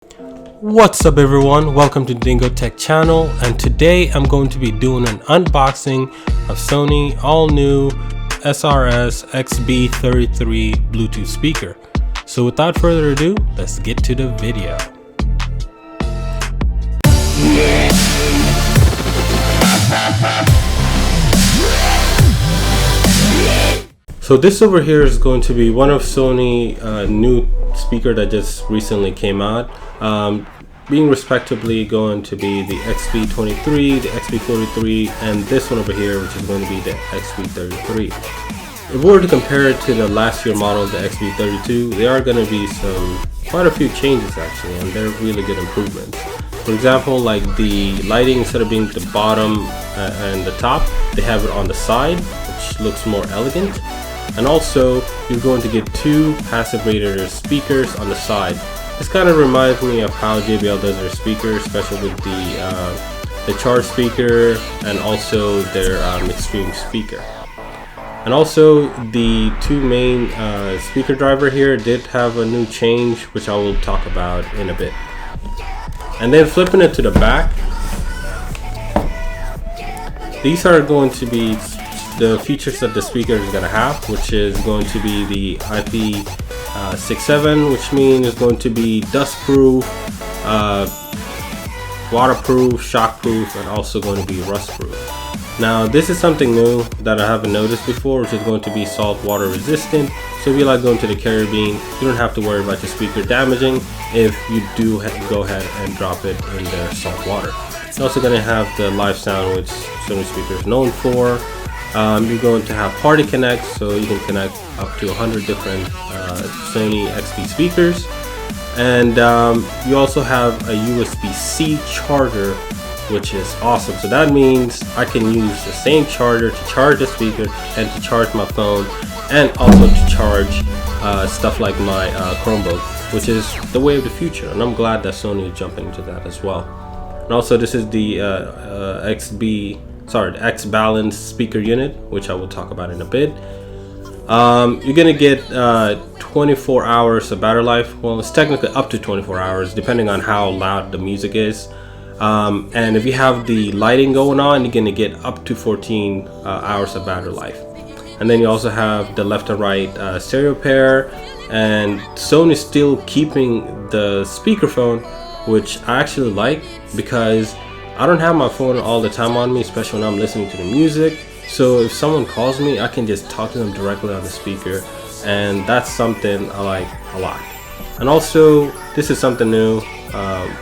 What's up everyone, welcome to Dingo Tech channel, and today I'm going to be doing an unboxing of Sony all new Sony XB33 Bluetooth speaker. So without further ado, let's get to the video. So this over here is going to be one of Sony new speaker that just recently came out, being respectively going to be the XB23, the XB43, and this one over here, which is going to be the XB33. If we were to compare it to the last year model, the XB32, there are going to be quite a few changes actually, and they're really good improvements. For example, like the lighting, instead of being at the bottom and the top, they have it on the side, which looks more elegant. And also, you're going to get two passive radiator speakers on the side. This kind of reminds me of how JBL does their speakers, especially with the charge speaker and also their extreme speaker. And also, the two main speaker driver here did have a new change, which I will talk about in a bit. And then flipping it to the back, these are going to be the features that the speaker is going to have, which is going to be the IP67, which means it's going to be dustproof, waterproof, shockproof, and also going to be rustproof. Now this is something new that I haven't noticed before, which is going to be salt water resistant. So if you like going to the Caribbean, you don't have to worry about your speaker damaging if you do go ahead and drop it in the salt water. It's also going to have the live sound, which Sony speaker is known for. You're going to have Party Connect, so you can connect up to 100 different Sony XB speakers. And you also have a USB-C charger, which is awesome. So that means I can use the same charger to charge the speaker and to charge my phone, and also to charge stuff like my Chromebook, which is the way of the future. And I'm glad that Sony is jumping into that as well. And also, this is the the X-Balance speaker unit, which I will talk about in a bit. You're gonna get 24 hours of battery life. Well, it's technically up to 24 hours, depending on how loud the music is. And if you have the lighting going on, you're gonna get up to 14 hours of battery life. And then you also have the left and right stereo pair. And Sony's still keeping the speakerphone, which I actually like, because I don't have my phone all the time on me, especially when I'm listening to the music. So if someone calls me, I can just talk to them directly on the speaker, and that's something I like a lot. And also, this is something new,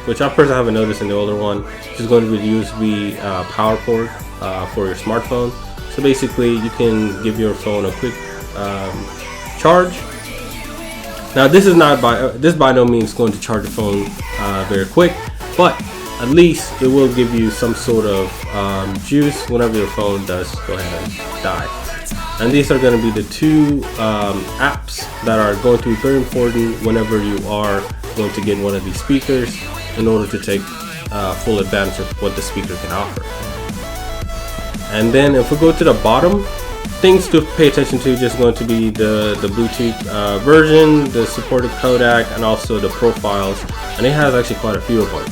which I personally haven't noticed in the older one, which is going to be the USB power port for your smartphone. So basically, you can give your phone a quick charge. Now, this is by no means going to charge your phone very quick, but at least it will give you some sort of juice whenever your phone does go ahead and die. And these are going to be the two apps that are going to be very important whenever you are going to get one of these speakers, in order to take full advantage of what the speaker can offer. And then if we go to the bottom, things to pay attention to just going to be the Bluetooth version, the supported codec, and also the profiles, and it has actually quite a few of them.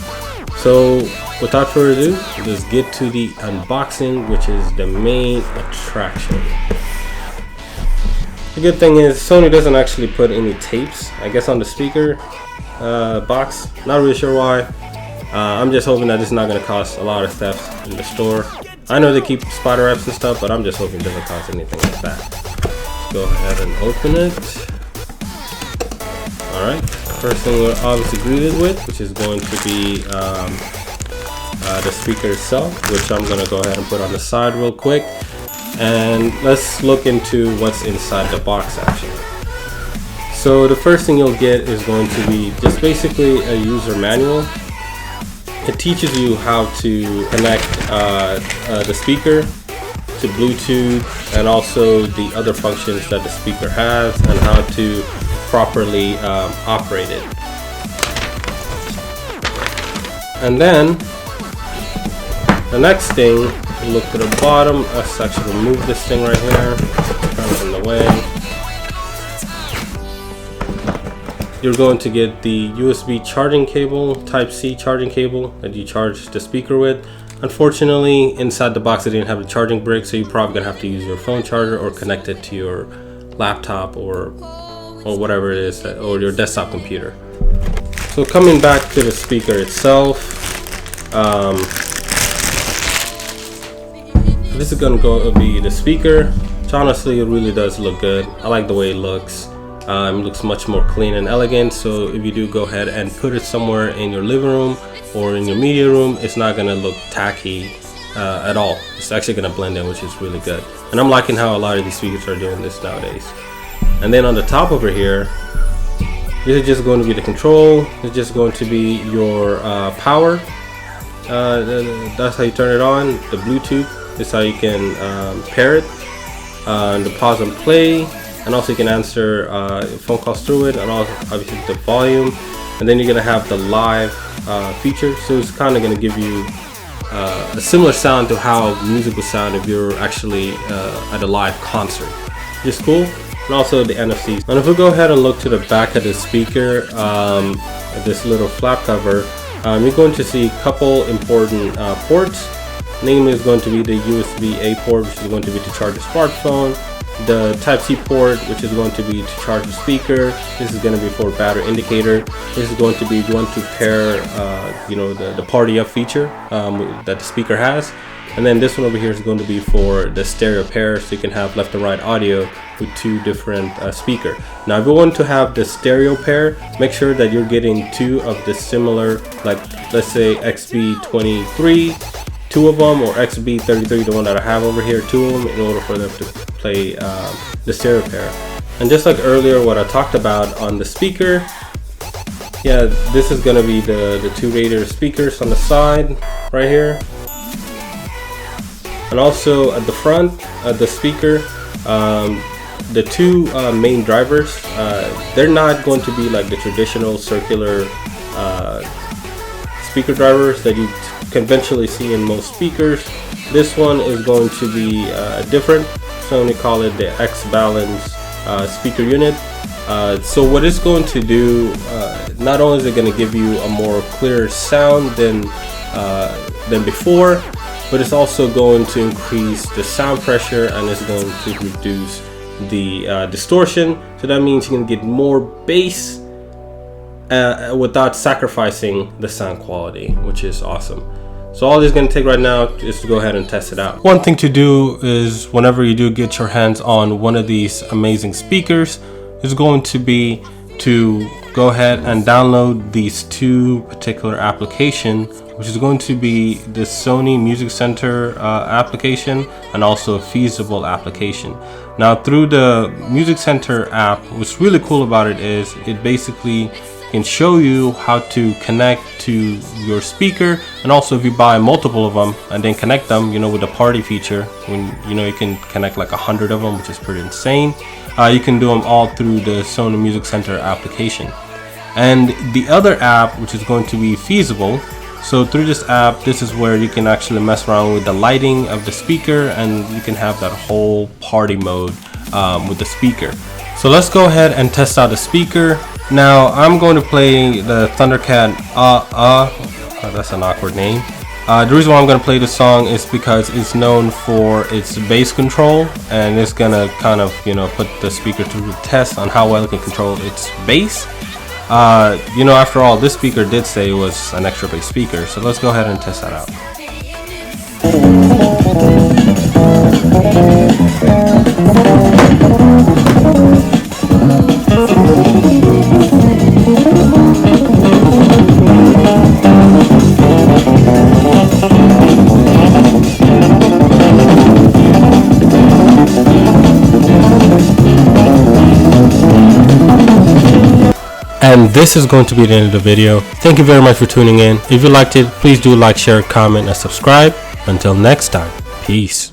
So without further ado, let's get to the unboxing, which is the main attraction. The good thing is Sony doesn't actually put any tapes, I guess, on the speaker box. Not really sure why. I'm just hoping that it's not going to cost a lot of theft in the store. I know they keep spider wraps and stuff, but I'm just hoping it doesn't cost anything like that. Let's go ahead and open it. Alright, first thing we're obviously greeted with, which is going to be the speaker itself, which I'm going to go ahead and put on the side real quick. And let's look into what's inside the box actually. So the first thing you'll get is going to be just basically a user manual. It teaches you how to connect the speaker to Bluetooth, and also the other functions that the speaker has, and how to properly operate it. And then the next thing, look to the bottom. Let's actually remove this thing right here, kind of in the way. you're going to get the USB charging cable, Type-C charging cable that you charge the speaker with. Unfortunately, inside the box it didn't have a charging brick, so you're probably gonna have to use your phone charger or connect it to your laptop or whatever it is, or your desktop computer. So coming back to the speaker itself, this is gonna be the speaker, which honestly it really does look good. I like the way it looks. It looks much more clean and elegant, so if you do go ahead and put it somewhere in your living room or in your media room, it's not gonna look tacky at all. It's actually gonna blend in, which is really good. And I'm liking how a lot of these speakers are doing this nowadays. And then on the top over here, this is just going to be the control. It's just going to be your power. That's how you turn it on. The Bluetooth is how you can pair it. The pause and play. And also you can answer phone calls through it, and also obviously the volume. And then you're gonna have the live feature, so it's kind of gonna give you a similar sound to how music would sound if you're actually at a live concert, which is cool. And also the NFC. And if we go ahead and look to the back of the speaker, this little flap cover, you're going to see a couple important ports. Namely, is going to be the USB-A port, which is going to be to charge a smartphone. The Type-C port, which is going to be to charge the speaker. This is going to be for battery indicator. This is going to be one to pair, the party up feature that the speaker has. And then this one over here is going to be for the stereo pair, so you can have left and right audio with two different speakers. Now, if you want to have the stereo pair, make sure that you're getting two of the similar, like let's say XB23, two of them, or XB33, the one that I have over here, two of them, in order for them to play the stereo pair. And just like earlier what I talked about on the speaker, yeah, this is going to be the two radio speakers on the side right here. And also at the front of the speaker, the two main drivers, they're not going to be like the traditional circular speaker drivers that you conventionally see in most speakers. This one is going to be different. Sony call it the X-Balance speaker unit. So what it's going to do, not only is it going to give you a more clear sound than before, but it's also going to increase the sound pressure, and it's going to reduce the distortion. So that means you can get more bass without sacrificing the sound quality, which is awesome. So all this is going to take right now is to go ahead and test it out. One thing to do is, whenever you do get your hands on one of these amazing speakers, is going to be to go ahead and download these two particular applications, which is going to be the Sony Music Center application and also a Feasible application. Now, through the Music Center app, what's really cool about it is it basically can show you how to connect to your speaker, and also if you buy multiple of them and then connect them, with the party feature, when you can connect like 100 of them, which is pretty insane. You can do them all through the Sony Music Center application. And the other app, which is going to be Feasible, so through this app, this is where you can actually mess around with the lighting of the speaker, and you can have that whole party mode with the speaker. So let's go ahead and test out the speaker. Now I'm going to play the Thundercat that's an awkward name. The reason why I'm going to play this song is because it's known for its bass control, and it's going to kind of put the speaker to the test on how well it can control its bass. After all, this speaker did say it was an extra bass speaker, so let's go ahead and test that out. And this is going to be the end of the video. Thank you very much for tuning in. If you liked it, please do like, share, comment, and subscribe. Until next time, peace.